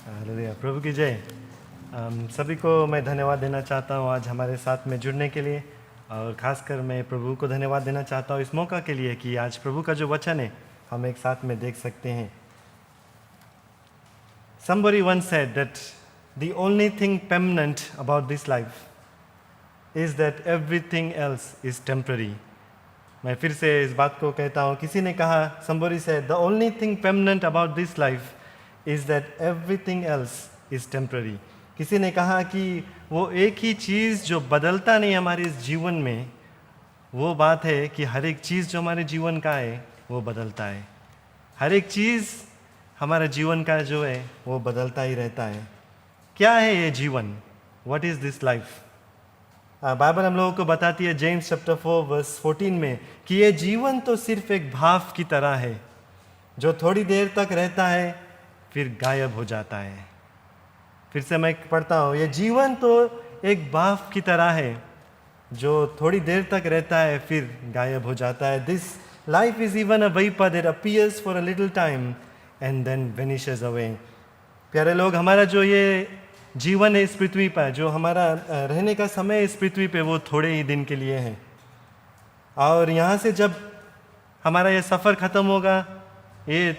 Hallelujah, प्रभु की जय। सभी को मैं धन्यवाद देना चाहता हूँ आज हमारे साथ में जुड़ने के लिए, और ख़ासकर मैं प्रभु को धन्यवाद देना चाहता हूँ इस मौका के लिए कि आज प्रभु का जो वचन है हम एक साथ में देख सकते हैं। Somebody once said that the only thing permanent about this life is that everything else is temporary. मैं फिर से इस बात को कहता हूँ, किसी ने कहा, somebody said the only thing permanent about this life is that everything else is temporary. किसी ने कहा कि वो एक ही चीज़ जो बदलता नहीं हमारे इस जीवन में, वो बात है कि हर एक चीज़ जो हमारे जीवन का है वो बदलता है। हर एक चीज़ हमारे जीवन का जो है वो बदलता ही रहता है। क्या है ये जीवन? What is this life? Bible हम लोगों को बताती है जेम्स चैप्टर 4 वर्स 14 में कि ये जीवन तो सिर्फ एक भाव की तरह है जो थोड़ी देर तक रहता है फिर गायब हो जाता है। फिर से मैं पढ़ता हूँ, ये जीवन तो एक भाव की तरह है जो थोड़ी देर तक रहता है फिर गायब हो जाता है। This life is even a vapour that appears for a little time and then vanishes away. प्यारे लोग, हमारा जो ये जीवन है इस पृथ्वी पर, जो हमारा रहने का समय इस पृथ्वी पे, वो थोड़े ही दिन के लिए है। और यहाँ से जब हमारा ये सफ़र ख़त्म होगा, ये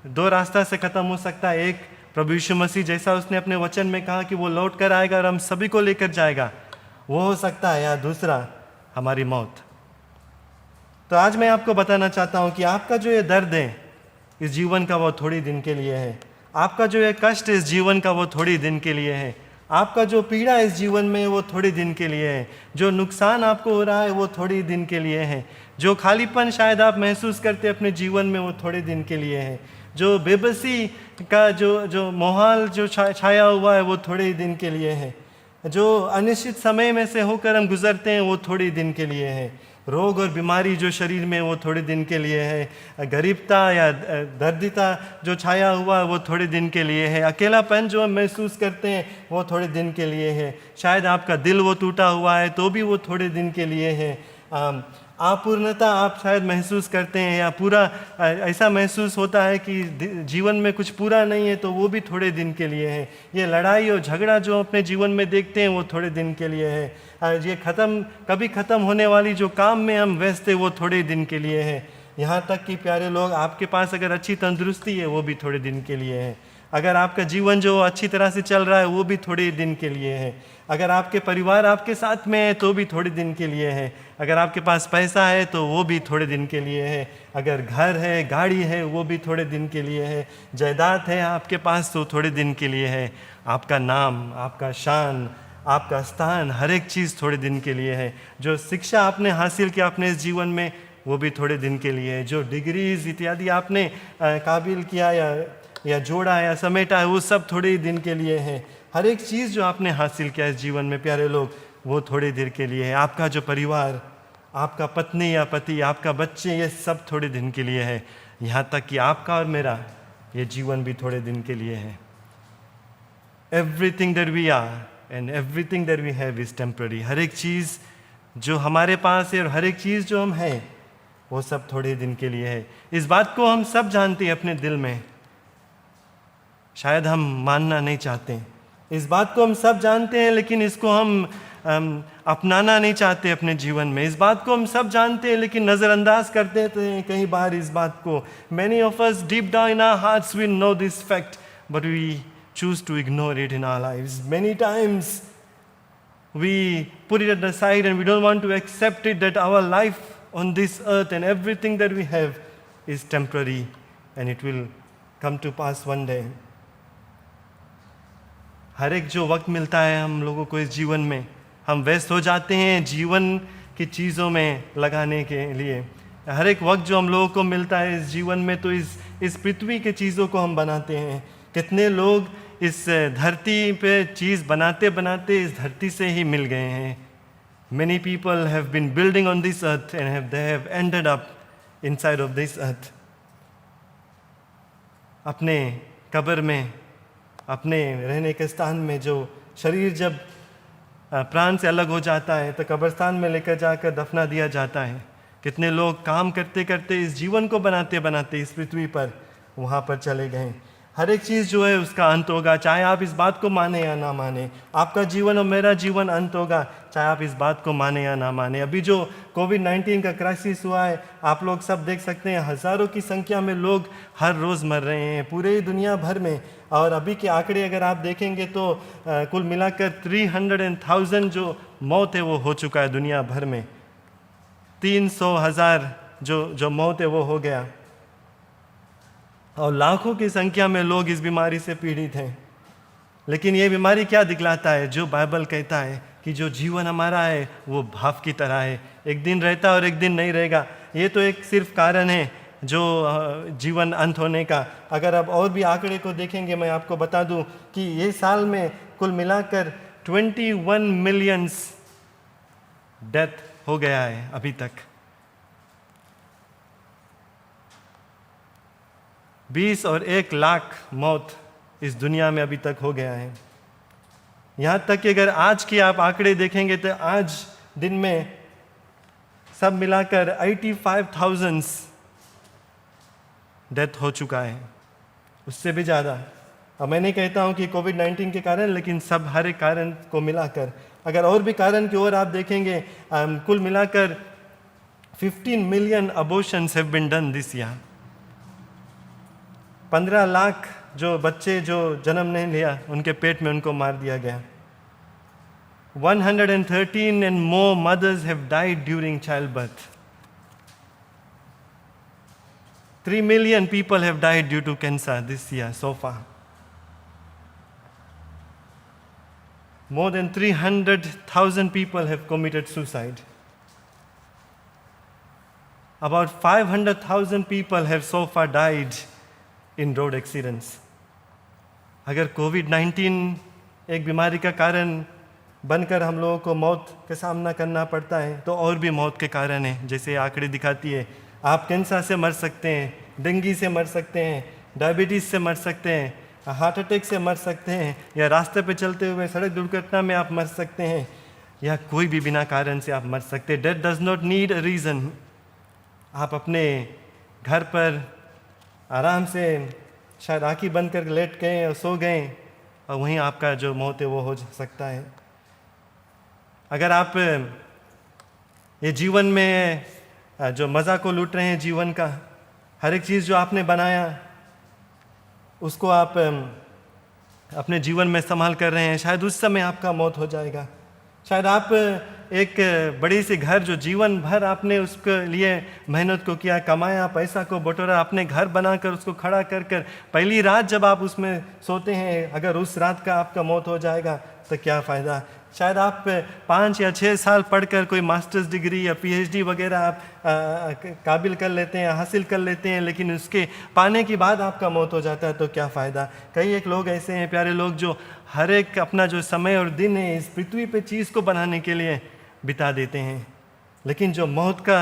दो रास्ता से ख़त्म हो सकता है। एक, प्रभु यीशु मसीह जैसा उसने अपने वचन में कहा कि वो लौट कर आएगा और हम सभी को लेकर जाएगा, वो हो सकता है, या दूसरा हमारी मौत। तो आज मैं आपको बताना चाहता हूँ कि आपका जो ये दर्द है इस जीवन का, वो थोड़ी दिन के लिए है। आपका जो ये कष्ट इस जीवन का, वो थोड़ी दिन के लिए है। आपका जो पीड़ा इस जीवन में, वो थोड़ी दिन के लिए है। जो नुकसान आपको हो रहा है वो थोड़ी दिन के लिए है। जो खालीपन शायद आप महसूस करते अपने जीवन में, वो थोड़े दिन के लिए है। जो बेबसी का जो माहौल जो छाया हुआ है, वो थोड़े ही दिन के लिए है। जो अनिश्चित समय में से होकर हम गुजरते हैं, वो थोड़ी दिन के लिए है। रोग और बीमारी जो शरीर में, वो थोड़े दिन के लिए है। गरीबता या दर्दिता जो छाया हुआ है, वो थोड़े दिन के लिए है। अकेलापन जो हम महसूस करते हैं, वो थोड़े दिन के लिए है। शायद आपका दिल वो टूटा हुआ है, तो भी वो थोड़े दिन के लिए है। अपूर्णता आप शायद महसूस करते हैं, या पूरा ऐसा महसूस होता है कि जीवन में कुछ पूरा नहीं है, तो वो भी थोड़े दिन के लिए है। ये लड़ाई और झगड़ा जो अपने जीवन में देखते हैं, वो थोड़े दिन के लिए है। ये कभी ख़त्म होने वाली जो काम में हम व्यस्त हैं, वो थोड़े दिन के लिए है। यहाँ तक कि प्यारे लोग, आपके पास अगर अच्छी तंदुरुस्ती है, वो भी थोड़े दिन के लिए है। अगर आपका जीवन जो अच्छी तरह से चल रहा है, वो भी थोड़े दिन के लिए है। अगर आपके परिवार आपके साथ में है, तो भी थोड़े दिन के लिए है। अगर आपके पास पैसा है, तो वो भी थोड़े दिन के लिए है। अगर घर है, गाड़ी है, वो भी थोड़े दिन के लिए है। जायदाद है आपके पास, तो थोड़े दिन के लिए है। आपका नाम, आपका शान, आपका स्थान, हर एक चीज़ थोड़े दिन के लिए है। जो शिक्षा आपने हासिल किया अपने इस जीवन में, वो भी थोड़े दिन के लिए है। जो डिग्रीज इत्यादि आपने काबिल किया या जोड़ा या समेटा है, वो सब थोड़े ही दिन के लिए है। हर एक चीज़ जो आपने हासिल किया इस जीवन में, प्यारे लोग, वो थोड़े देर के लिए है। आपका जो परिवार, आपका पत्नी या पति, आपका बच्चे, ये सब थोड़े दिन के लिए है। यहाँ तक कि आपका और मेरा ये जीवन भी थोड़े दिन के लिए है। Everything that we are and everything that we have is temporary. हर एक चीज़ जो हमारे पास है और हर एक चीज़ जो हम हैं, वो सब थोड़े दिन के लिए है। इस बात को हम सब जानते हैं अपने दिल में, शायद हम मानना नहीं चाहते। इस बात को हम सब जानते हैं, लेकिन इसको हम अपनाना नहीं चाहते अपने जीवन में। इस बात को हम सब जानते हैं, लेकिन नज़रअंदाज करते हैं कई बार इस बात को। Many of us deep down in our hearts we know this fact, but वी choose to ignore it in our lives. Many times we put it aside and we don't want to accept it that our life on this earth and everything that we have is temporary and it will come to pass one day. हर एक जो वक्त मिलता है हम लोगों को इस जीवन में, हम व्यस्त हो जाते हैं जीवन की चीज़ों में लगाने के लिए। हर एक वक्त जो हम लोगों को मिलता है इस जीवन में, तो इस पृथ्वी के चीज़ों को हम बनाते हैं। कितने लोग इस धरती पे चीज़ बनाते बनाते इस धरती से ही मिल गए हैं। Many people have been building on this earth and they have ended up inside of this earth. अपने कब्र में, अपने रहने के स्थान में, जो शरीर जब प्राण से अलग हो जाता है, तो कब्रस्तान में लेकर जाकर दफना दिया जाता है। कितने लोग काम करते करते इस जीवन को बनाते बनाते इस पृथ्वी पर वहाँ पर चले गए। हर एक चीज़ जो है उसका अंत होगा, चाहे आप इस बात को माने या ना माने। आपका जीवन और मेरा जीवन अंत होगा, चाहे आप इस बात को माने या ना माने। अभी जो कोविड-19 का क्राइसिस हुआ है, आप लोग सब देख सकते हैं, हज़ारों की संख्या में लोग हर रोज़ मर रहे हैं पूरे दुनिया भर में। और अभी के आंकड़े अगर आप देखेंगे तो कुल मिलाकर 300,000 जो मौत है वो हो चुका है दुनिया भर में। 300,000 जो मौत है वो हो गया, और लाखों की संख्या में लोग इस बीमारी से पीड़ित हैं। लेकिन ये बीमारी क्या दिखलाता है? जो बाइबल कहता है कि जो जीवन हमारा है वो भाप की तरह है, एक दिन रहता है और एक दिन नहीं रहेगा। ये तो एक सिर्फ कारण है जो जीवन अंत होने का। अगर आप और भी आंकड़े को देखेंगे, मैं आपको बता दूं कि ये साल में कुल मिलाकर 21 मिलियंस डेथ हो गया है अभी तक। 20 और 1 लाख मौत इस दुनिया में अभी तक हो गया है। यहाँ तक कि अगर आज की आप आंकड़े देखेंगे तो आज दिन में सब मिलाकर 85,000 डेथ हो चुका है, उससे भी ज़्यादा। और मैं नहीं कहता हूँ कि कोविड-19 के कारण, लेकिन सब हर एक कारण को मिलाकर, अगर और भी कारण की ओर आप देखेंगे, कुल मिलाकर 15 million abortions have been done this year. 15 lakh जो बच्चे जो जन्म नहीं लिया उनके पेट में उनको मार दिया गया। 113 and more mothers have died during childbirth. 3 million people have died due to cancer this year so far. More than 300,000 people have committed suicide. About 500,000 people have so far died in road accidents. अगर कोविड-19 एक बीमारी का कारण बनकर हम लोगों को मौत का सामना करना पड़ता है, तो और भी मौत के कारण हैं, जैसे आंकड़े दिखाती है। आप कैंसर से मर सकते हैं, डेंगू से मर सकते हैं, डायबिटीज़ से मर सकते हैं, हार्ट अटैक से मर सकते हैं, या रास्ते पे चलते हुए सड़क दुर्घटना में आप मर सकते हैं, या कोई भी बिना कारण से आप मर सकते हैं। Death does not need a reason. आप अपने घर पर आराम से शायद आँखें बंद कर लेट गए और सो गए, और वहीं आपका जो मौत है वो हो सकता है। अगर आप ये जीवन में जो मज़ा को लूट रहे हैं, जीवन का हर एक चीज़ जो आपने बनाया उसको आप अपने जीवन में इस्तेमाल कर रहे हैं, शायद उस समय आपका मौत हो जाएगा। शायद आप एक बड़ी सी घर जो जीवन भर आपने उसके लिए मेहनत को किया, कमाया, पैसा को बटोरा, अपने घर बनाकर उसको खड़ा कर कर पहली रात जब आप उसमें सोते हैं, अगर उस रात का आपका मौत हो जाएगा तो क्या फ़ायदा। शायद आप 5 या 6 साल पढ़कर कोई मास्टर्स डिग्री या पीएचडी वगैरह आप काबिल कर लेते हैं, हासिल कर लेते हैं, लेकिन उसके पाने के बाद आपका मौत हो जाता है तो क्या फ़ायदा। कई एक लोग ऐसे हैं प्यारे लोग जो हर एक अपना जो समय और दिन है इस पृथ्वी पे चीज़ को बनाने के लिए बिता देते हैं, लेकिन जो मौत का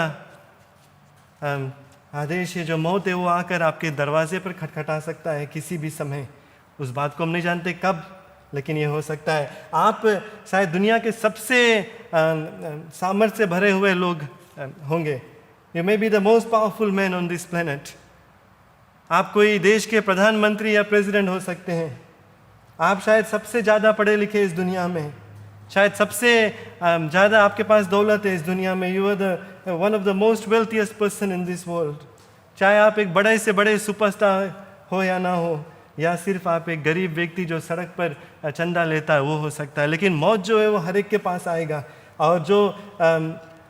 आदेश है, जो मौत है, वो आकर आपके दरवाजे पर खटखटा सकता है किसी भी समय। उस बात को हम नहीं जानते कब, लेकिन ये हो सकता है। आप शायद दुनिया के सबसे सामर्थ्य से भरे हुए लोग होंगे। You may be the most powerful man on this planet. आप कोई देश के प्रधानमंत्री या प्रेसिडेंट हो सकते हैं। आप शायद सबसे ज़्यादा पढ़े लिखे इस दुनिया में, शायद सबसे ज़्यादा आपके पास दौलत है इस दुनिया में। You are the one of the most wealthiest person in this world. चाहे आप एक बड़े से बड़े सुपरस्टार हो या ना हो, या सिर्फ आप एक गरीब व्यक्ति जो सड़क पर चंदा लेता है वो हो सकता है, लेकिन मौत जो है वो हर एक के पास आएगा। और जो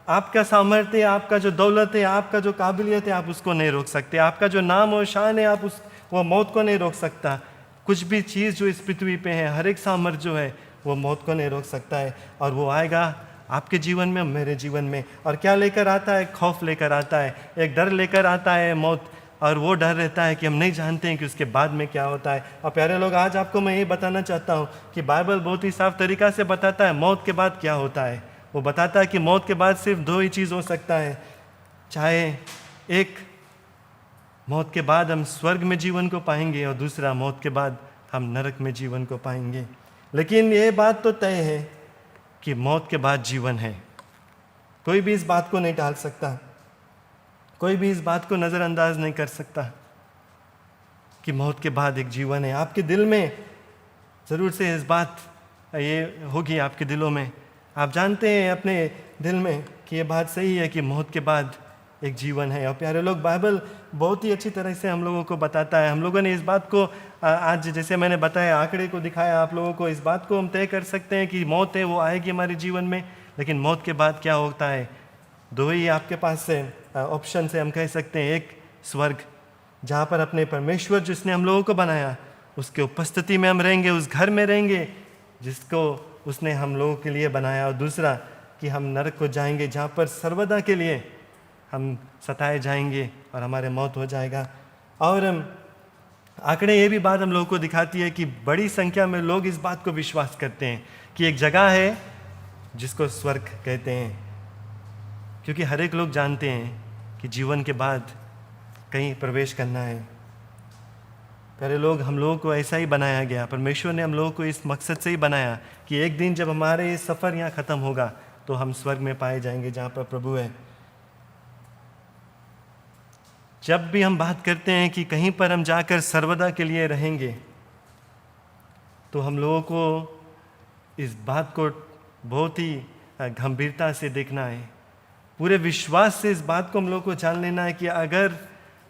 आपका सामर्थ्य, आपका जो दौलत है, आपका जो काबिलियत है, आप उसको नहीं रोक सकते। आपका जो नाम और शान है, आप वो मौत को नहीं रोक सकता। कुछ भी चीज़ जो इस पृथ्वी पे है, हर एक सामर्थ्य जो है वो मौत को नहीं रोक सकता है, और वो आएगा आपके जीवन में, मेरे जीवन में। और क्या लेकर आता है? खौफ लेकर आता है, एक डर लेकर आता है मौत। और वो डर रहता है कि हम नहीं जानते हैं कि उसके बाद में क्या होता है। और प्यारे लोग, आज आपको मैं ये बताना चाहता हूँ कि बाइबल बहुत ही साफ तरीक़ा से बताता है मौत के बाद क्या होता है। वो बताता है कि मौत के बाद सिर्फ 2 ही चीज़ हो सकता है। चाहे एक, मौत के बाद हम स्वर्ग में जीवन को पाएंगे, और दूसरा, मौत के बाद हम नरक में जीवन को पाएंगे। लेकिन ये बात तो तय है कि मौत के बाद जीवन है। कोई भी इस बात को नहीं टाल सकता, कोई भी इस बात को नज़रअंदाज नहीं कर सकता। कि मौत के बाद एक जीवन है। आपके दिल में ज़रूर से इस बात ये होगी, आपके दिलों में आप जानते हैं अपने दिल में कि ये बात सही है कि मौत के बाद एक जीवन है। और प्यारे लोग, बाइबल बहुत ही अच्छी तरह से हम लोगों को बताता है। हम लोगों ने इस बात को आज जैसे मैंने बताया, आंकड़े को दिखाया आप लोगों को, इस बात को हम तय कर सकते हैं कि मौत है वो आएगी हमारे जीवन में, लेकिन मौत के बाद क्या होता है? दो ही आपके पास से ऑप्शन से हम कह सकते हैं। एक स्वर्ग, जहाँ पर अपने परमेश्वर जिसने हम लोगों को बनाया उसके उपस्थिति में हम रहेंगे, उस घर में रहेंगे जिसको उसने हम लोगों के लिए बनाया। और दूसरा कि हम नरक को जाएंगे, जहाँ पर सर्वदा के लिए हम सताए जाएंगे और हमारे मौत हो जाएगा। और आंकड़े ये भी बात हम लोगों को दिखाती है कि बड़ी संख्या में लोग इस बात को विश्वास करते हैं कि एक जगह है जिसको स्वर्ग कहते हैं, क्योंकि हर एक लोग जानते हैं कि जीवन के बाद कहीं प्रवेश करना है। प्यारे लोग, हम लोगों को ऐसा ही बनाया गया, परमेश्वर ने हम लोगों को इस मकसद से ही बनाया कि एक दिन जब हमारे ये सफ़र यहाँ ख़त्म होगा तो हम स्वर्ग में पाए जाएंगे जहाँ पर प्रभु है। जब भी हम बात करते हैं कि कहीं पर हम जाकर सर्वदा के लिए रहेंगे, तो हम लोगों को इस बात को बहुत ही गंभीरता से देखना है, पूरे विश्वास से इस बात को हम लोगों को जान लेना है कि अगर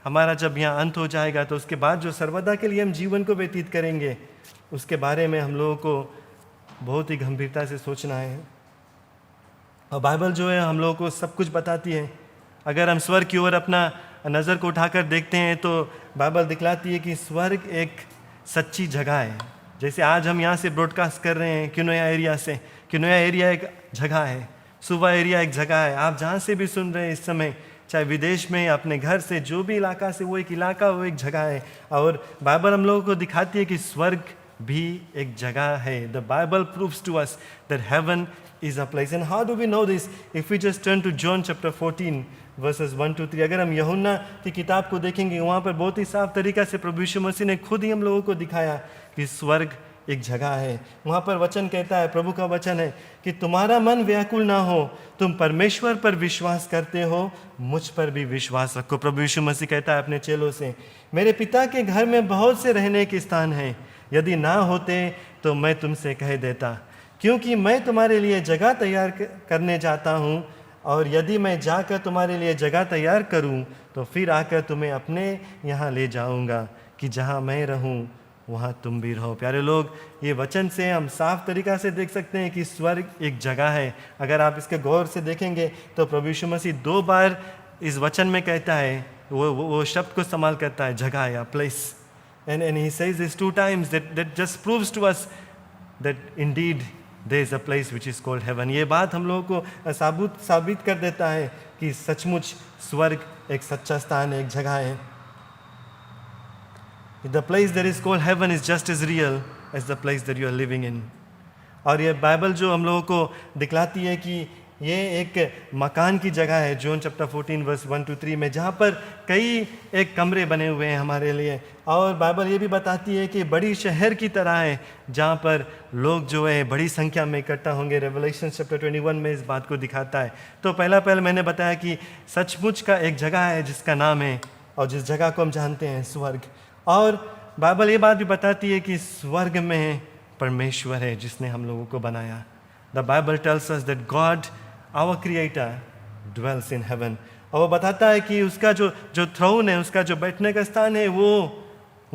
हमारा जब यहाँ अंत हो जाएगा तो उसके बाद जो सर्वदा के लिए हम जीवन को व्यतीत करेंगे उसके बारे में हम लोगों को बहुत ही गंभीरता से सोचना है। और बाइबल जो है हम लोगों को सब कुछ बताती है। अगर हम स्वर्ग की ओर अपना नज़र को उठाकर देखते हैं तो बाइबल दिखलाती है कि स्वर्ग एक सच्ची जगह है। जैसे आज हम यहाँ से ब्रॉडकास्ट कर रहे हैं किनोया एरिया से, किनोया एरिया एक जगह है, सुबह एरिया एक जगह है। आप जहाँ से भी सुन रहे हैं इस समय, चाहे विदेश में, अपने घर से, जो भी इलाका से, वो एक इलाका, वो एक जगह है। और बाइबल हम लोगों को दिखाती है कि स्वर्ग भी एक जगह है। The Bible proves to us that heaven is a place. And how do we know this? If we just turn to John chapter 14 verses 1 to 3, अगर हम यूहन्ना की किताब को देखेंगे, वहाँ पर बहुत ही साफ तरीका से प्रभु यीशु मसीह ने खुद ही हम लोगों को दिखाया कि स्वर्ग एक जगह है। वहाँ पर वचन कहता है, प्रभु का वचन है कि तुम्हारा मन व्याकुल ना हो, तुम परमेश्वर पर विश्वास करते हो, मुझ पर भी विश्वास रखो। प्रभु यीशु मसीह कहता है अपने चेलों से, मेरे पिता के घर में बहुत से रहने के स्थान हैं, यदि ना होते तो मैं तुमसे कह देता, क्योंकि मैं तुम्हारे लिए जगह तैयार करने जाता हूँ, और यदि मैं जाकर तुम्हारे लिए जगह तैयार करूँ तो फिर आकर तुम्हें अपने यहाँ ले जाऊँगा, कि जहाँ मैं रहूँ वहाँ तुम भी रहो। प्यारे लोग, ये वचन से हम साफ तरीक़ा से देख सकते हैं कि स्वर्ग एक जगह है। अगर आप इसके गौर से देखेंगे तो प्रभु यीशु मसीह 2 बार इस वचन में कहता है, वो शब्द को इस्तेमाल करता है, जगह या place. And he says this 2 times that just proves to us that indeed there is a place which is called heaven। ये बात हम लोगों को साबित कर देता है कि सचमुच स्वर्ग एक सच्चा स्थान है, एक जगह है। The place that is called heaven is just as real as the place that you are living in। और ये बाइबल जो हम लोगों को दिखलाती है कि ये एक मकान की जगह है, जॉन चैप्टर 14 वर्स 1 to 3 में, जहाँ पर कई एक कमरे बने हुए हैं हमारे लिए। और बाइबल ये भी बताती है कि बड़ी शहर की तरह है, जहाँ पर लोग जो है बड़ी संख्या में इकट्ठा होंगे। रेवलेशन चैप्टर 21 में इस बात को दिखाता है। तो पहले मैंने बताया कि सचमुच का एक जगह है जिसका नाम है, और जिस जगह को हम जानते हैं स्वर्ग। और बाइबल ये बात भी बताती है कि स्वर्ग में परमेश्वर है जिसने हम लोगों को बनाया। The Bible tells us that God our creator dwells in heaven. और वो बताता है कि उसका जो थ्रोन है, उसका जो बैठने का स्थान है, वो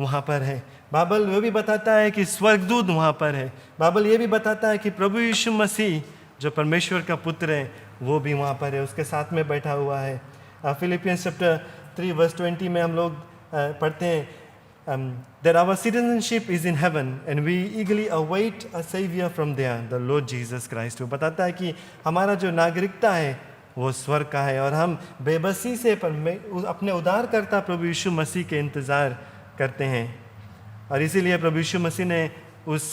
वहाँ पर है। बाइबल वो भी बताता है कि स्वर्गदूत वहाँ पर है। बाइबल ये भी बताता है कि प्रभु यीशु मसीह जो परमेश्वर का पुत्र है वो भी वहाँ पर है, उसके साथ में बैठा हुआ है। फिलिपियंस चैप्टर 3 वर्स 20 में हम लोग पढ़ते हैं, that our citizenship is in heaven and we eagerly await a savior from there, the Lord Jesus Christ। वो बताता है कि हमारा जो नागरिकता है वो स्वर्ग का है, और हम बेबसी से अपने उद्धारकर्ता प्रभु यीशु मसीह के इंतज़ार करते हैं। और इसीलिए प्रभु यीशु मसीह ने उस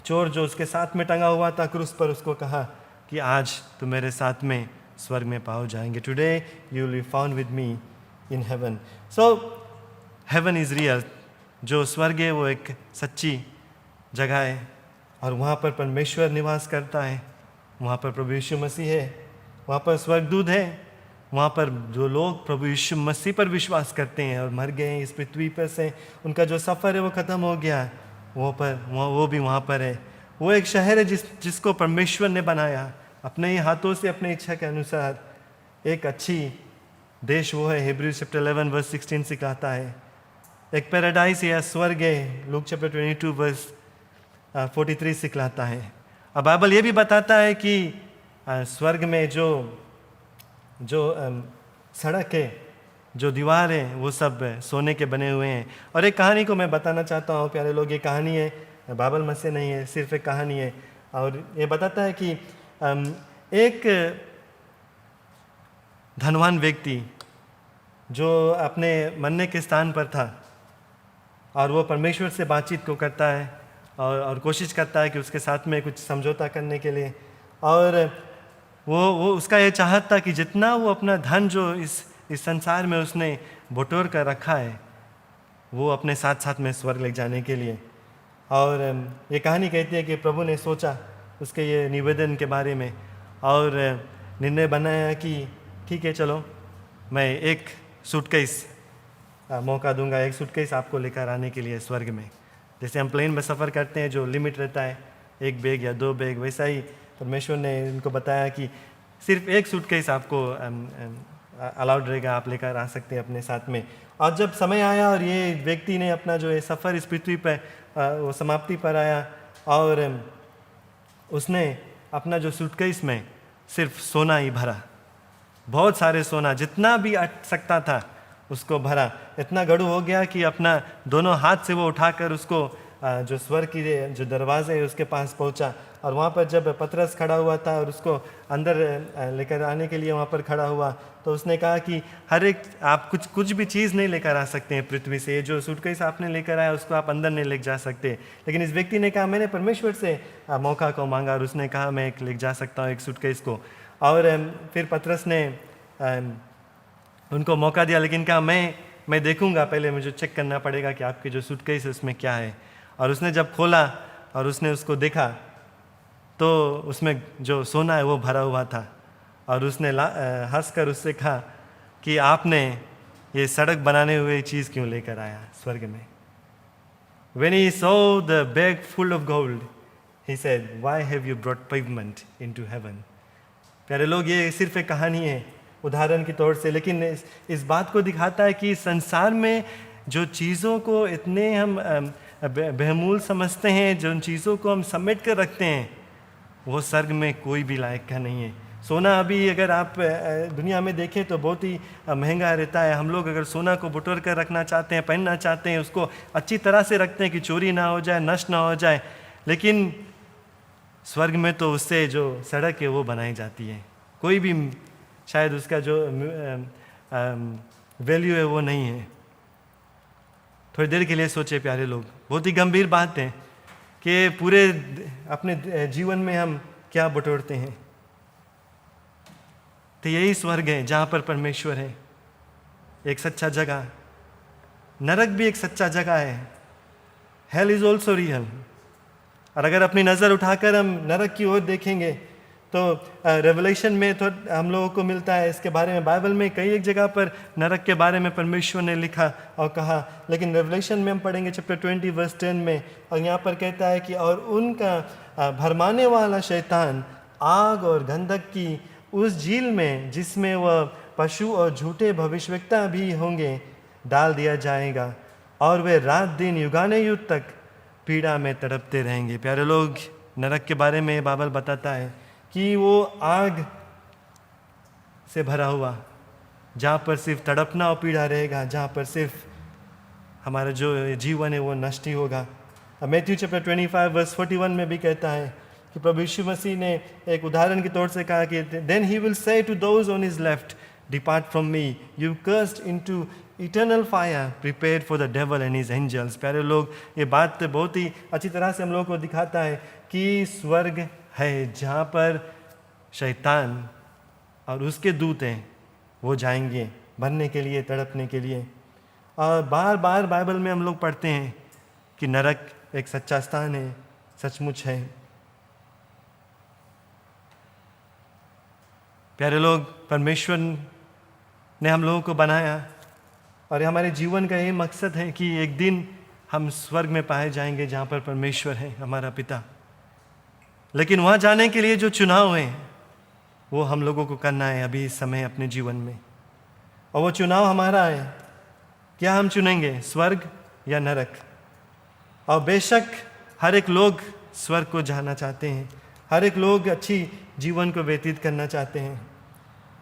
चोर जो उसके साथ में टंगा हुआ था क्रूस पर, उसको कहा कि आज तुम मेरे साथ में स्वर्ग में पाओ जाएंगे। Today you will be found with me in heaven. So heaven is real. जो स्वर्ग है वो एक सच्ची जगह है, और वहाँ पर परमेश्वर निवास करता है, वहाँ पर प्रभु यीशु मसीह है, वहाँ पर स्वर्गदूत है, वहाँ पर जो लोग प्रभु यीशु मसीह पर विश्वास करते हैं और मर गए हैं इस पृथ्वी पर से, उनका जो सफ़र है वो ख़त्म हो गया, वो भी वहाँ पर है। वो एक शहर है जिसको परमेश्वर ने बनाया अपने ही हाथों से, अपने इच्छा के अनुसार। एक अच्छी देश वो है, हिब्रू चैप्टर 11 वर्स 16 सिखाता है। एक पैराडाइस या स्वर्ग है, लूक चैप्टर 22 वर्स 43 सिखलाता है। अब बाइबल ये भी बताता है कि स्वर्ग में जो सड़क है, जो दीवार है, वो सब सोने के बने हुए हैं। और एक कहानी को मैं बताना चाहता हूँ प्यारे लोग, ये कहानी है, बाइबल में से नहीं है, सिर्फ एक कहानी है। और ये बताता है कि एक धनवान व्यक्ति जो अपने मरने के स्थान पर था, और वो परमेश्वर से बातचीत को करता है और कोशिश करता है कि उसके साथ में कुछ समझौता करने के लिए। और वो उसका ये चाहत था कि जितना वो अपना धन जो इस संसार में उसने बटोर कर रखा है, वो अपने साथ साथ में स्वर्ग ले जाने के लिए। और ये कहानी कहती है कि प्रभु ने सोचा उसके ये निवेदन के बारे में और निर्णय बनाया कि ठीक है, चलो मैं एक सूटकेस मौका दूंगा, एक सूटकेस आपको लेकर आने के लिए स्वर्ग में। जैसे हम प्लेन में सफ़र करते हैं, जो लिमिट रहता है 1 बैग या 2 बैग, वैसा ही परमेश्वर ने इनको बताया कि सिर्फ एक सूटकेस आपको अलाउड रहेगा, आप लेकर आ सकते हैं अपने साथ में। और जब समय आया और ये व्यक्ति ने अपना जो है सफ़र इस पृथ्वी पर वो समाप्ति पर आया, और उसने अपना जो सूटकेस में सिर्फ सोना ही भरा, बहुत सारे सोना, जितना भी अट सकता था उसको भरा। इतना गड़ू हो गया कि अपना दोनों हाथ से वो उठाकर उसको जो स्वर्ग की जो दरवाजे है उसके पास पहुंचा। और वहाँ पर जब पतरस खड़ा हुआ था और उसको अंदर लेकर आने के लिए वहाँ पर खड़ा हुआ, तो उसने कहा कि हर एक आप कुछ भी चीज़ नहीं लेकर आ सकते हैं पृथ्वी से, जो सूटकेस आपने लेकर आया उसको आप अंदर नहीं ले जा सकते। लेकिन इस व्यक्ति ने कहा मैंने परमेश्वर से मौका को मांगा, और उसने कहा मैं एक ले जा सकता हूँ एक सूटकेस को। और फिर पतरस ने उनको मौका दिया, लेकिन कहा मैं देखूंगा, पहले मुझे चेक करना पड़ेगा कि आपके जो सूटकेस है उसमें क्या है। और उसने जब खोला और उसने उसको देखा तो उसमें जो सोना है वो भरा हुआ था। और उसने हंसकर उससे कहा कि आपने ये सड़क बनाने हुए चीज़ क्यों लेकर आया स्वर्ग में। When he saw the bag full of gold, he said, why have you brought pavement into heaven? प्यारे लोग, ये सिर्फ एक कहानी है उदाहरण के तौर से, लेकिन इस बात को दिखाता है कि संसार में जो चीज़ों को इतने हम बेमूल समझते हैं, जो उन चीज़ों को हम समेट कर रखते हैं, वो स्वर्ग में कोई भी लायक का नहीं है। सोना अभी अगर आप दुनिया में देखें तो बहुत ही महंगा रहता है। हम लोग अगर सोना को बटोर कर रखना चाहते हैं, पहनना चाहते हैं, उसको अच्छी तरह से रखते हैं कि चोरी ना हो जाए, नष्ट ना हो जाए। लेकिन स्वर्ग में तो उससे जो सड़क है वो बनाई जाती है, कोई भी शायद उसका जो वैल्यू है वो नहीं है। थोड़ी देर के लिए सोचे प्यारे लोग, बहुत ही गंभीर बात है कि पूरे अपने जीवन में हम क्या बटोरते हैं। तो यही स्वर्ग है जहाँ पर परमेश्वर है, एक सच्चा जगह। नरक भी एक सच्चा जगह है, हेल इज ऑल्सो रियल। और अगर अपनी नज़र उठाकर हम नरक की ओर देखेंगे तो रेवलेशन में तो हम लोगों को मिलता है इसके बारे में। बाइबल में कई एक जगह पर नरक के बारे में परमेश्वर ने लिखा और कहा, लेकिन रेवलेशन में हम पढ़ेंगे चैप्टर 20 वर्स 10 में, और यहाँ पर कहता है कि और उनका भरमाने वाला शैतान आग और गंधक की उस झील में, जिसमें वह पशु और झूठे भविष्यवक्ता भी होंगे, डाल दिया जाएगा, और वे रात दिन युगाने युग तक पीड़ा में तड़पते रहेंगे। प्यारे लोग, नरक के बारे में बाइबल बताता है कि वो आग से भरा हुआ, जहाँ पर सिर्फ तड़पना और पीड़ा रहेगा, जहाँ पर सिर्फ हमारा जो जीवन है वो नष्ट ही होगा। मैथ्यू चैप्टर 25 वर्स 41 में भी कहता है कि प्रभु यीशु मसीह ने एक उदाहरण के तौर से कहा कि then he will say to those on his left, depart from me, you cursed into eternal fire prepared for the devil and his angels. प्यारे लोग, ये बात बहुत ही अच्छी तरह से हम लोगों को दिखाता है कि स्वर्ग है जहाँ पर शैतान और उसके दूत हैं, वो जाएंगे बनने के लिए, तड़पने के लिए। और बार बार बाइबल में हम लोग पढ़ते हैं कि नरक एक सच्चा स्थान है, सचमुच है। प्यारे लोग, परमेश्वर ने हम लोगों को बनाया, और हमारे जीवन का ये मकसद है कि एक दिन हम स्वर्ग में पाए जाएंगे जहाँ पर परमेश्वर है हमारा पिता। लेकिन वहाँ जाने के लिए जो चुनाव है वो हम लोगों को करना है अभी इस समय अपने जीवन में। और वो चुनाव हमारा है, क्या हम चुनेंगे, स्वर्ग या नरक। और बेशक हर एक लोग स्वर्ग को जाना चाहते हैं, हर एक लोग अच्छी जीवन को व्यतीत करना चाहते हैं।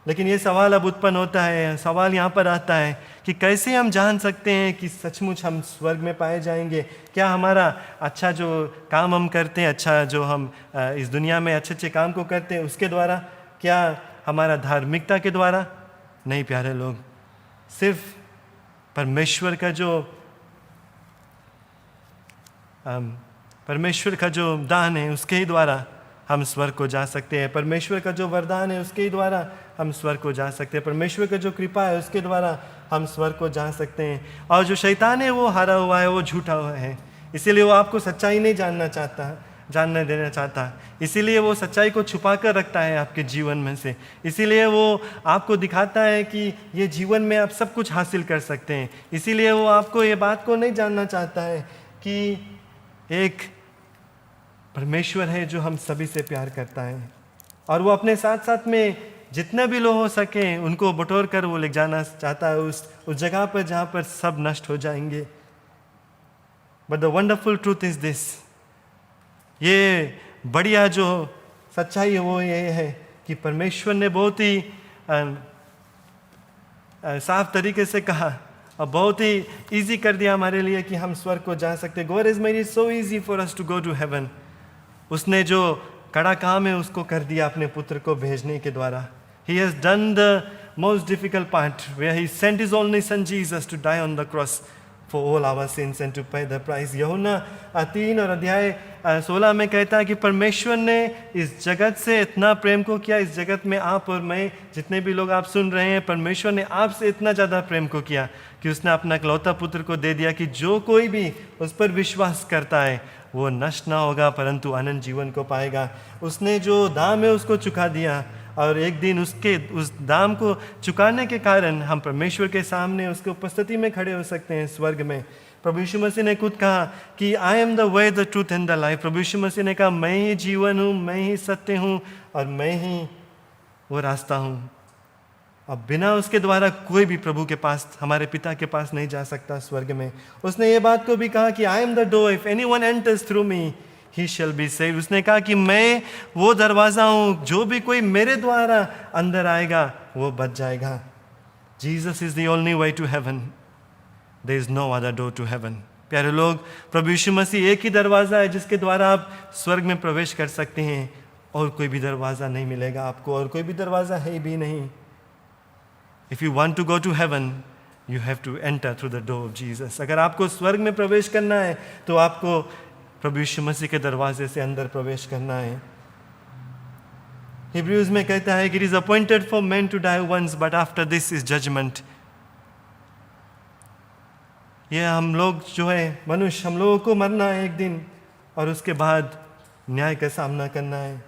लेकिन ये सवाल अब उत्पन्न होता है, सवाल यहाँ पर आता है कि कैसे हम जान सकते हैं कि सचमुच हम स्वर्ग में पाए जाएंगे। क्या हमारा अच्छा जो काम हम करते हैं, अच्छा जो हम इस दुनिया में अच्छे अच्छे काम को करते हैं उसके द्वारा, क्या हमारा धार्मिकता के द्वारा? नहीं प्यारे लोग, सिर्फ परमेश्वर का जो दान है उसके ही द्वारा हम स्वर्ग को जा सकते हैं। परमेश्वर का जो वरदान है उसके ही द्वारा हम स्वर्ग को जा सकते हैं। परमेश्वर का जो कृपा है उसके द्वारा हम स्वर्ग को जा सकते हैं। और जो शैतान है वो हारा हुआ है, वो झूठा हुआ है, इसीलिए वो आपको सच्चाई नहीं जानने देना चाहता। इसीलिए वो सच्चाई को छुपा कर रखता है आपके जीवन में से। इसीलिए वो आपको दिखाता है कि ये जीवन में आप सब कुछ हासिल कर सकते हैं। इसीलिए वो आपको ये बात को नहीं जानना चाहता है कि एक परमेश्वर है जो हम सभी से प्यार करता है, और वो अपने साथ साथ में जितने भी लोग हो सके उनको बटोर कर वो ले जाना चाहता है उस जगह पर जहाँ पर सब नष्ट हो जाएंगे। But the wonderful truth is this, ये बढ़िया जो सच्चाई है वो ये है कि परमेश्वर ने बहुत ही साफ तरीके से कहा और बहुत ही इजी कर दिया हमारे लिए कि हम स्वर्ग को जा सकते। God is made it so easy for us to go to heaven. उसने जो कड़ा काम है उसको कर दिया अपने पुत्र को भेजने के द्वारा। He has done the most difficult part where he sent his only son Jesus to die on the cross for all our sins and to pay the price. यूहन्ना 3 और अध्याय 16 में कहता है कि परमेश्वर ने इस जगत से इतना प्रेम को किया, इस जगत में आप और मैं जितने भी लोग आप सुन रहे हैं, परमेश्वर ने आपसे इतना ज़्यादा प्रेम को किया कि उसने अपना इकलौता पुत्र को दे दिया कि जो कोई भी उस पर विश्वास करता है वो नष्ट ना होगा परंतु अनंत जीवन को पाएगा। उसने जो दाम है उसको चुका दिया, और एक दिन उस दाम को चुकाने के कारण हम परमेश्वर के सामने उसके उपस्थिति में खड़े हो सकते हैं स्वर्ग में। प्रभु यीशु मसीह ने खुद कहा कि I am the way, the truth and the life. प्रभु यीशु मसीह ने कहा मैं ही जीवन हूँ, मैं ही सत्य हूँ और मैं ही वो रास्ता हूँ। अब बिना उसके द्वारा कोई भी प्रभु के पास, हमारे पिता के पास नहीं जा सकता स्वर्ग में। उसने ये बात को भी कहा कि I am the door, if anyone enters through me he shall be saved. उसने कहा कि मैं वो दरवाज़ा हूँ, जो भी कोई मेरे द्वारा अंदर आएगा वो बच जाएगा। Jesus is the only way to heaven, there is no other door to heaven. प्यारे लोग, प्रभु यीशु मसीह एक ही दरवाज़ा है जिसके द्वारा आप स्वर्ग में प्रवेश कर सकते हैं, और कोई भी दरवाज़ा नहीं मिलेगा आपको, और कोई भी दरवाज़ा है भी नहीं। If you want to go to heaven, you have to enter through the door of Jesus. अगर आपको स्वर्ग में प्रवेश करना है तो आपको प्रभु यीशु मसीह के दरवाजे से अंदर प्रवेश करना है। हिब्रूज में कहता है कि it is appointed for men to die once, but after this is judgment. ये हम लोग जो है मनुष्य, हम लोगों को मरना है एक दिन, और उसके बाद न्याय का सामना करना है।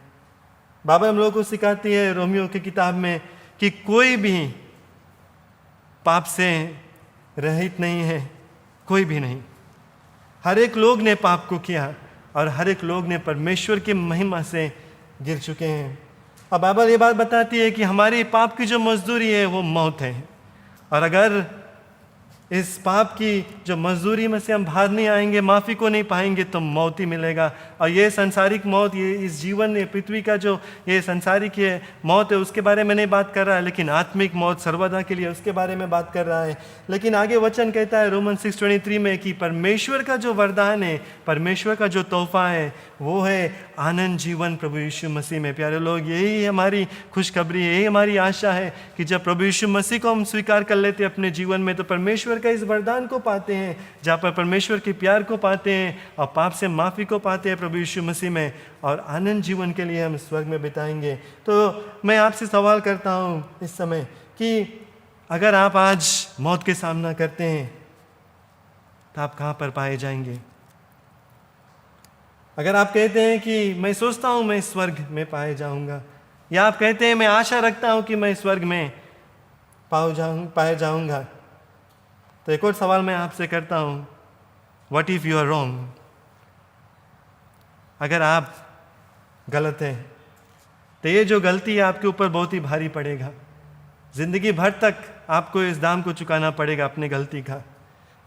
बाइबल हम लोगों को सिखाती है रोमियो की किताब में कि कोई भी पाप से रहित नहीं है, कोई भी नहीं। हर एक लोग ने पाप को किया और हर एक लोग ने परमेश्वर की महिमा से गिर चुके हैं। अब बाइबल ये बात बताती है कि हमारी पाप की जो मजदूरी है वो मौत है, और अगर इस पाप की जो मजदूरी में से हम बाहर नहीं आएंगे, माफ़ी को नहीं पाएंगे, तो मौत ही मिलेगा। और ये संसारिक मौत, ये इस जीवन, ये पृथ्वी का जो ये संसारिक ये मौत है उसके बारे में नहीं बात कर रहा है, लेकिन आत्मिक मौत सर्वदा के लिए उसके बारे में बात कर रहा है। लेकिन आगे वचन कहता है रोमन 6:23 में कि परमेश्वर का जो वरदान है, परमेश्वर का जो तोहफा है वो है आनंद जीवन प्रभु यीशु मसीह में। प्यारे लोग, यही हमारी खुशखबरी है, यही हमारी आशा है कि जब प्रभु यीशु मसीह को हम स्वीकार कर लेते हैं अपने जीवन में, तो परमेश्वर का इस वरदान को पाते हैं, जहाँ पर परमेश्वर के प्यार को पाते हैं और पाप से माफ़ी को पाते हैं प्रभु यीशु मसीह में, और आनंद जीवन के लिए हम स्वर्ग में बिताएंगे। तो मैं आपसे सवाल करता हूँ इस समय कि अगर आप आज मौत के सामना करते हैं तो आप कहाँ पर पाए जाएंगे? अगर आप कहते हैं कि मैं सोचता हूँ मैं स्वर्ग में पाए जाऊँगा, या आप कहते हैं मैं आशा रखता हूँ कि मैं स्वर्ग में पाया जाऊंगा। तो एक और सवाल मैं आपसे करता हूँ, what if you are wrong? अगर आप गलत हैं तो ये जो गलती है आपके ऊपर बहुत ही भारी पड़ेगा। जिंदगी भर तक आपको इस दाम को चुकाना पड़ेगा अपनी गलती का।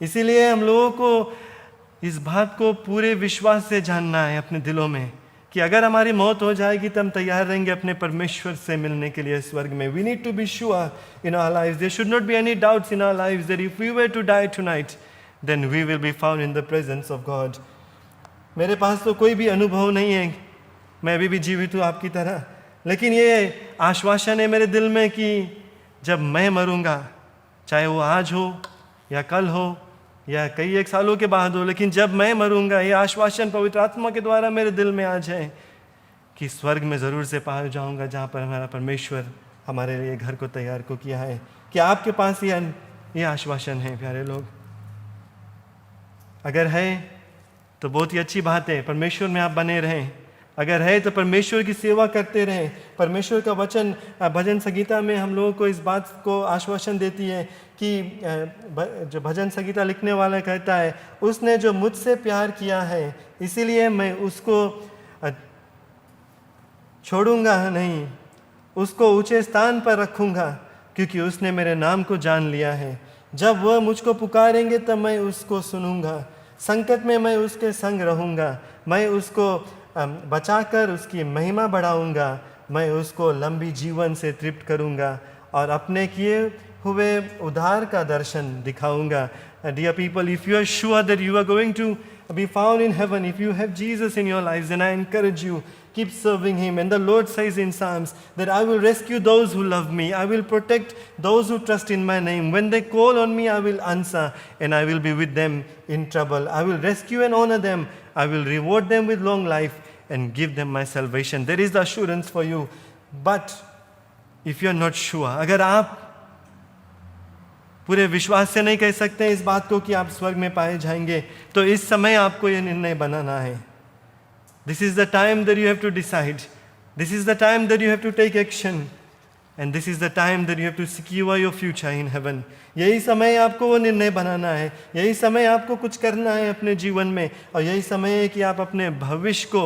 इसीलिए हम लोगों को इस बात को पूरे विश्वास से जानना है अपने दिलों में कि अगर हमारी मौत हो जाएगी तो हम तैयार रहेंगे अपने परमेश्वर से मिलने के लिए स्वर्ग में। We need to be sure in our lives, there should not be any doubts in our lives that if we were to die tonight then we will be found in the presence of God. मेरे पास तो कोई भी अनुभव नहीं है, मैं अभी भी जीवित हूँ आपकी तरह, लेकिन ये आश्वासन है मेरे दिल में कि जब मैं मरूंगा, चाहे वो आज हो या कल हो या कई एक सालों के बाद हो, लेकिन जब मैं मरूंगा, ये आश्वासन पवित्र आत्मा के द्वारा मेरे दिल में आज है कि स्वर्ग में ज़रूर से पहुंच जाऊंगा जहाँ पर हमारा परमेश्वर हमारे लिए घर को तैयार को किया है। क्या आपके पास ये आश्वासन है प्यारे लोग? अगर है तो बहुत ही अच्छी बात है, परमेश्वर में आप बने रहें। अगर है तो परमेश्वर की सेवा करते रहें। परमेश्वर का वचन भजन संगीता में हम लोगों को इस बात को आश्वासन देती है कि जो भजन संगीता लिखने वाला कहता है, उसने जो मुझसे प्यार किया है इसीलिए मैं उसको छोड़ूंगा नहीं, उसको ऊंचे स्थान पर रखूंगा क्योंकि उसने मेरे नाम को जान लिया है। जब वह मुझको पुकारेंगे तब मैं उसको सुनूंगा, संकट में मैं उसके संग रहूंगा, मैं उसको बचाकर उसकी महिमा बढ़ाऊंगा, मैं उसको लंबी जीवन से तृप्त करूंगा और अपने किए हुए उद्धार का दर्शन दिखाऊंगा। Dear people, if you are sure that you are going to be found in heaven, if you have Jesus in your lives, then I encourage you, keep serving Him. And the Lord says in Psalms that I will rescue those who love me. I will protect those who trust in my name. When they call on me, I will answer and I will be with them in trouble. I will rescue and honor them. I will reward them with long life and give them my salvation. There is the assurance for you. But if you are not sure, अगर आप पूरे विश्वास से नहीं कह सकते इस बात को कि आप स्वर्ग में पाए जाएंगे, तो इस समय आपको यह निर्णय बनाना है। This is the time that you have to decide. This is the time that you have to take action. And this is the time that you have to secure your future in heaven. यही समय आपको वो निर्णय बनाना है, यही समय आपको कुछ करना है अपने जीवन में, और यही समय है कि आप अपने भविष्य को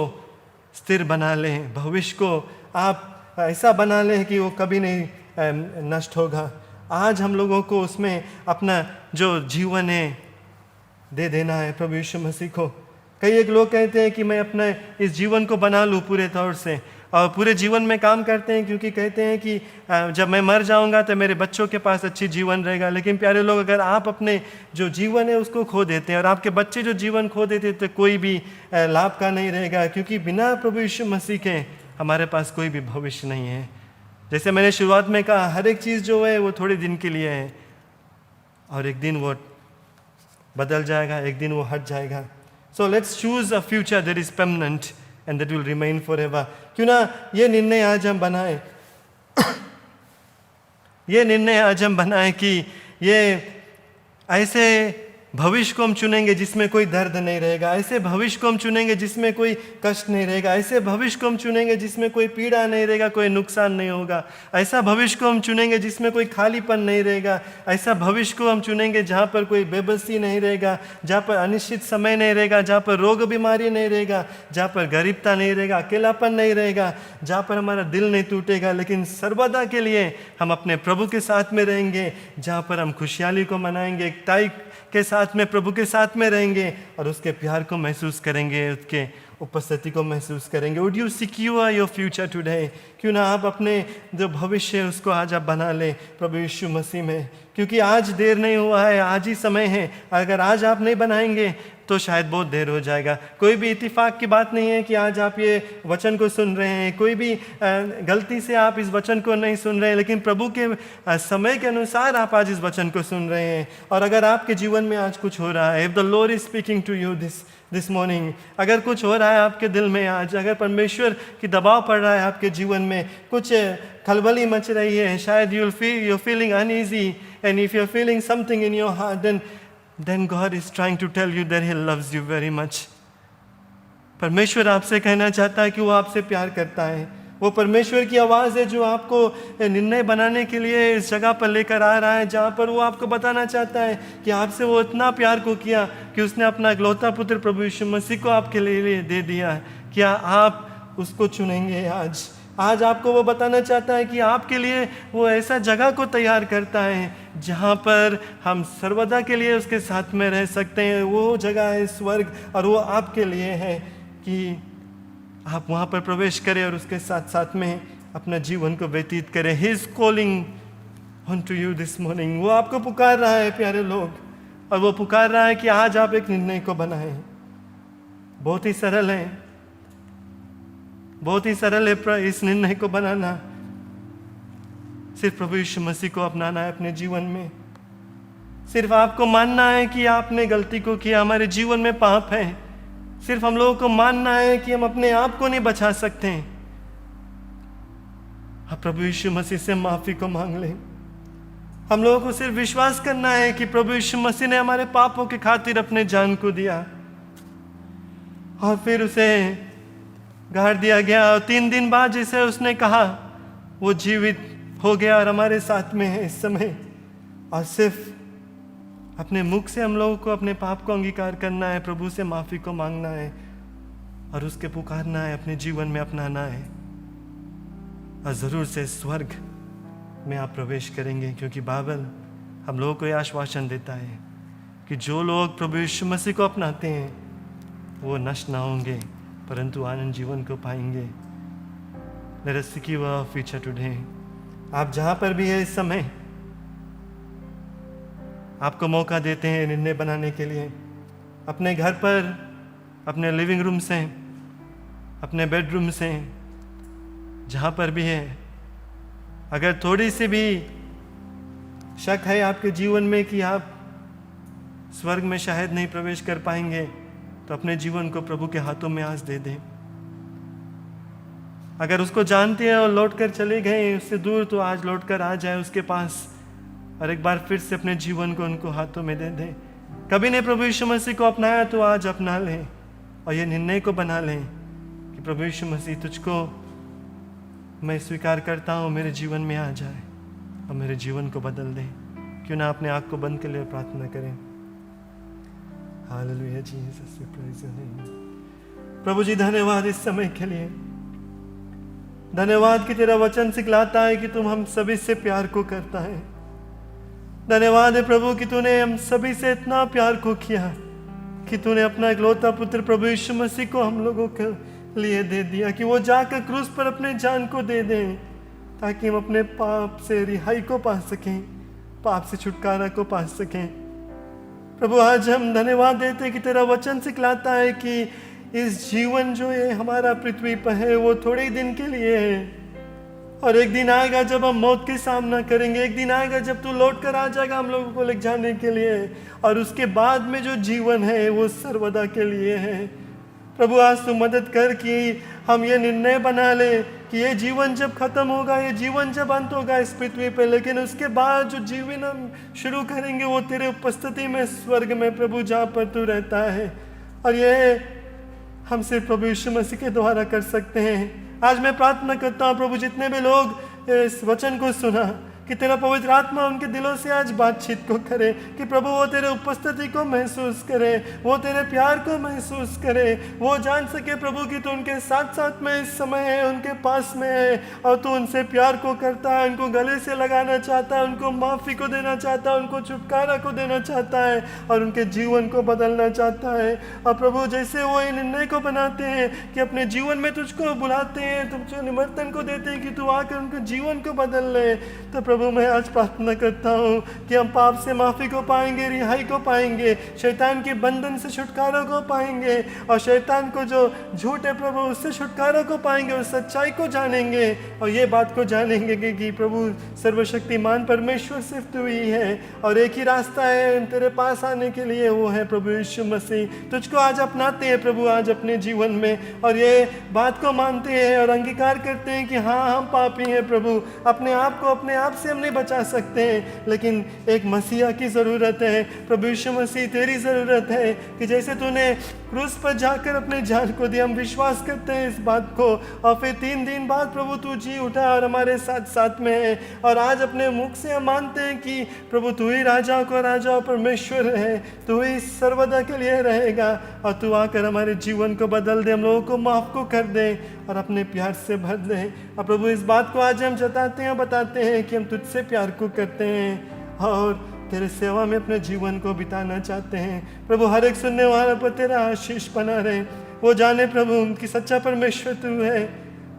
स्थिर बना लें, भविष्य को आप ऐसा बना लें कि वो कभी नहीं नष्ट होगा। आज हम लोगों को उसमें अपना जो जीवन है दे देना है प्रभु यीशु मसीह को। कई एक लोग कहते हैं कि मैं अपने इस जीवन को बना लूँ पूरे तौर से, और पूरे जीवन में काम करते हैं क्योंकि कहते हैं कि जब मैं मर जाऊंगा तो मेरे बच्चों के पास अच्छी जीवन रहेगा। लेकिन प्यारे लोग, अगर आप अपने जो जीवन है उसको खो देते हैं और आपके बच्चे जो जीवन खो देते हैं तो कोई भी लाभ का नहीं रहेगा, क्योंकि बिना प्रभु यीशु मसीह के हमारे पास कोई भी भविष्य नहीं है। जैसे मैंने शुरुआत में कहा, हर एक चीज़ जो है वो थोड़े दिन के लिए है और एक दिन वो बदल जाएगा, एक दिन वो हट जाएगा। So let's choose a future that is permanent and that will remain forever. क्यों ना ये निर्णय आज हम बनाएं ये निर्णय आज हम बनाएं कि ये ऐसे भविष्य को हम चुनेंगे जिसमें कोई दर्द नहीं रहेगा, ऐसे भविष्य को हम चुनेंगे जिसमें कोई कष्ट नहीं रहेगा, ऐसे भविष्य को हम चुनेंगे जिसमें कोई पीड़ा नहीं रहेगा, कोई नुकसान नहीं होगा, ऐसा भविष्य को हम चुनेंगे जिसमें कोई खालीपन नहीं रहेगा, ऐसा भविष्य को हम चुनेंगे जहाँ पर कोई बेबसी नहीं रहेगा, जहाँ पर अनिश्चित समय नहीं रहेगा, जहाँ पर रोग बीमारी नहीं रहेगा, जहाँ पर गरीबता नहीं रहेगा, अकेलापन नहीं रहेगा, जहाँ पर हमारा दिल नहीं टूटेगा, लेकिन सर्वदा के लिए हम अपने प्रभु के साथ में रहेंगे, जहाँ पर हम खुशहाली को मनाएंगे, एकताई के साथ में प्रभु के साथ में रहेंगे और उसके प्यार को महसूस करेंगे, उसके उपस्थिति को महसूस करेंगे। Would you secure your future today? क्यों ना आप अपने जो भविष्य है उसको आज आप बना लें प्रभु यीशु मसीह में, क्योंकि आज देर नहीं हुआ है, आज ही समय है। अगर आज आप नहीं बनाएंगे तो शायद बहुत देर हो जाएगा। कोई भी इत्तेफाक की बात नहीं है कि आज आप ये वचन को सुन रहे हैं, कोई भी गलती से आप इस वचन को नहीं सुन रहे हैं, लेकिन प्रभु के समय के अनुसार आप आज इस वचन को सुन रहे हैं। और अगर आपके जीवन में आज कुछ हो रहा है, if the Lord is speaking to you this morning, अगर कुछ हो रहा है आपके दिल में आज, अगर परमेश्वर की दबाव पड़ रहा है आपके जीवन में, कुछ खलबली मच रही है, शायद you're feeling uneasy, and if you're feeling something in your heart, then God is trying to tell you that He loves you very much. परमेश्वर आपसे कहना चाहता है कि वो आपसे प्यार करता है, वो परमेश्वर की आवाज़ है जो आपको निर्णय बनाने के लिए इस जगह पर लेकर आ रहा है, जहाँ पर वो आपको बताना चाहता है कि आपसे वो इतना प्यार को किया कि उसने अपना इकलौता पुत्र प्रभु यीशु मसीह को आपके लिए दे दिया है। क्या आप उसको चुनेंगे? आज आपको वो बताना चाहता है कि आपके लिए वो ऐसा जगह को तैयार करता है जहाँ पर हम सर्वदा के लिए उसके साथ में रह सकते हैं। वो जगह है स्वर्ग, और वो आपके लिए है कि आप वहाँ पर प्रवेश करें और उसके साथ साथ में अपना जीवन को व्यतीत करें। He is calling on to you this morning. वो आपको पुकार रहा है प्यारे लोग, और वो पुकार रहा है कि आज आप एक निर्णय को बनाएं। बहुत ही सरल है, बहुत ही सरल है इस निर्णय को बनाना। सिर्फ प्रभु यीशु मसीह को अपनाना है अपने जीवन में। सिर्फ आपको मानना है कि आपने गलती को किया, हमारे जीवन में पाप है। सिर्फ हम लोगों को मानना है कि हम अपने आप को नहीं बचा सकते। आप प्रभु यीशु मसीह से माफी को मांग लें। हम लोगों को सिर्फ विश्वास करना है कि प्रभु यीशु मसीह ने हमारे पापों के खातिर अपने जान को दिया, और फिर उसे गाड़ दिया गया, और 3 दिन बाद जैसे उसने कहा वो जीवित हो गया और हमारे साथ में है इस समय। और सिर्फ अपने मुख से हम लोगों को अपने पाप को अंगीकार करना है, प्रभु से माफ़ी को मांगना है, और उसके पुकारना है, अपने जीवन में अपनाना है, और ज़रूर से स्वर्ग में आप प्रवेश करेंगे। क्योंकि बाइबल हम लोगों को यह आश्वासन देता है कि जो लोग प्रभु यीशु मसीह को अपनाते हैं वो नष्ट ना होंगे परंतु आनंद जीवन को पाएंगे। Let us secure our future today। आप जहाँ पर भी है इस समय, आपको मौका देते हैं निर्णय बनाने के लिए। अपने घर पर, अपने लिविंग रूम से, अपने बेडरूम से, जहाँ पर भी है, अगर थोड़ी सी भी शक है आपके जीवन में कि आप स्वर्ग में शायद नहीं प्रवेश कर पाएंगे, तो अपने जीवन को प्रभु के हाथों में आज दे दें। अगर उसको जानते हैं और लौट कर चले गए उससे दूर, तो आज लौट कर आ जाए उसके पास और एक बार फिर से अपने जीवन को उनको हाथों में दे दें। कभी ने प्रभु यीशु मसीह को अपनाया तो आज अपना लें, और ये निर्णय को बना लें कि प्रभु यीशु मसीह तुझको मैं स्वीकार करता हूँ, मेरे जीवन में आ जाए और मेरे जीवन को बदल दे। क्यों ना अपने आँख को बंद के लिए प्रार्थना करें। Hallelujah Jesus, we praise your name. प्रभु जी धन्यवाद इस समय के लिए, धन्यवाद कि तेरा वचन सिखलाता है कि तुम हम सभी से प्यार को करता है। धन्यवाद है प्रभु कि तूने हम सभी से इतना प्यार को किया कि तूने अपना इकलौता पुत्र प्रभु यीशु मसीह को हम लोगों के लिए दे दिया, कि वो जाकर क्रूस पर अपने जान को दे दें ताकि हम अपने पाप से रिहाई को पा सकें, पाप से छुटकारा को पा सकें। प्रभु आज हम धन्यवाद देते हैं कि तेरा वचन सिखलाता है कि इस जीवन जो है हमारा पृथ्वी पर है वो थोड़े ही दिन के लिए है, और एक दिन आएगा जब हम मौत के सामना करेंगे। एक दिन आएगा जब तू लौट कर आ जाएगा हम लोगों को ले जाने के लिए, और उसके बाद में जो जीवन है वो सर्वदा के लिए है। प्रभु आज तू मदद कर कि हम ये निर्णय बना ले कि ये जीवन जब खत्म होगा, ये जीवन जब अंत होगा इस पृथ्वी पे, लेकिन उसके बाद जो जीवन हम शुरू करेंगे वो तेरे उपस्थिति में स्वर्ग में प्रभु, जहाँ पर तू रहता है। और ये हम सिर्फ प्रभु यीशु मसीह के द्वारा कर सकते हैं। आज मैं प्रार्थना करता हूँ प्रभु, जितने भी लोग इस वचन को सुना, कि तेरा पवित्र आत्मा उनके दिलों से आज बातचीत को करे, कि प्रभु वो तेरे उपस्थिति को महसूस करे, वो तेरे प्यार को महसूस करे, वो जान सके प्रभु कि तू उनके साथ साथ में इस समय है, उनके पास में है, और तू उनसे प्यार को करता है, उनको गले से लगाना चाहता है, उनको माफ़ी को देना चाहता है, उनको छुटकारा को देना चाहता है, और उनके जीवन को बदलना चाहता है। और प्रभु जैसे वो ये निर्णय को बनाते हैं कि अपने जीवन में तुझको बुलाते हैं, तुझको निमंत्रण को देते हैं कि तू आकर उनके जीवन को बदल ले, तो प्रभु मैं आज प्रार्थना करता हूँ कि हम पाप से माफ़ी को पाएंगे, रिहाई को पाएंगे, शैतान के बंधन से छुटकारा को पाएंगे, और शैतान को जो झूठ है प्रभु उससे छुटकारा को पाएंगे, उस सच्चाई को जानेंगे, और ये बात को जानेंगे कि प्रभु सर्वशक्तिमान परमेश्वर सिर्फ तू ही है, और एक ही रास्ता है तेरे पास आने के लिए, वो है प्रभु यीशु मसीह। तुझको आज अपनाते हैं प्रभु आज अपने जीवन में, और ये बात को मानते हैं और अंगीकार करते हैं कि हाँ हम पापी हैं प्रभु, अपने आप को अपने आप से हम नहीं बचा सकते हैं, लेकिन एक मसीहा की ज़रूरत है। प्रभु यीशु मसीह तेरी ज़रूरत है कि जैसे तूने क्रूस पर जाकर अपने जान को दिया, हम विश्वास करते हैं इस बात को, और फिर 3 दिन बाद प्रभु तू जी उठा और हमारे साथ साथ में है। और आज अपने मुख से हम मानते हैं कि प्रभु तू ही राजाओं को राजा परमेश्वर है, तू ही सर्वदा के लिए रहेगा, और तू आकर हमारे जीवन को बदल दे, हम लोगों को माफ को कर दे और अपने प्यार से भर दे। और प्रभु इस बात को आज हम जताते हैं, बताते हैं कि हम तुझसे प्यार को करते हैं और तेरे सेवा में अपने जीवन को बिताना चाहते हैं। प्रभु हर एक सुनने वाला पर तेरा आशीष बना रहे, वो जाने प्रभु कि सच्चा परमेश्वर तू है,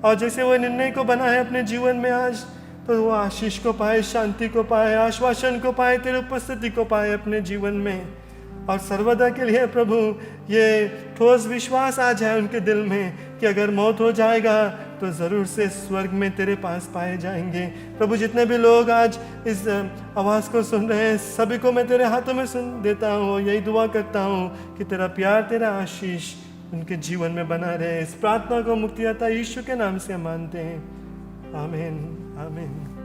और जैसे वो निर्णय को बना है अपने जीवन में आज, तो वो आशीष को पाए, शांति को पाए, आश्वासन को पाए, तेरे उपस्थिति को पाए अपने जीवन में, और सर्वदा के लिए प्रभु ये ठोस विश्वास आ जाए उनके दिल में कि अगर मौत हो जाएगा तो ज़रूर से स्वर्ग में तेरे पास पाए जाएंगे। प्रभु जितने भी लोग आज इस आवाज़ को सुन रहे हैं, सभी को मैं तेरे हाथों में सुन देता हूँ, यही दुआ करता हूँ कि तेरा प्यार, तेरा आशीष उनके जीवन में बना रहे। इस प्रार्थना को मुक्तिदाता यीशु के नाम से मानते हैं, आमीन आमीन।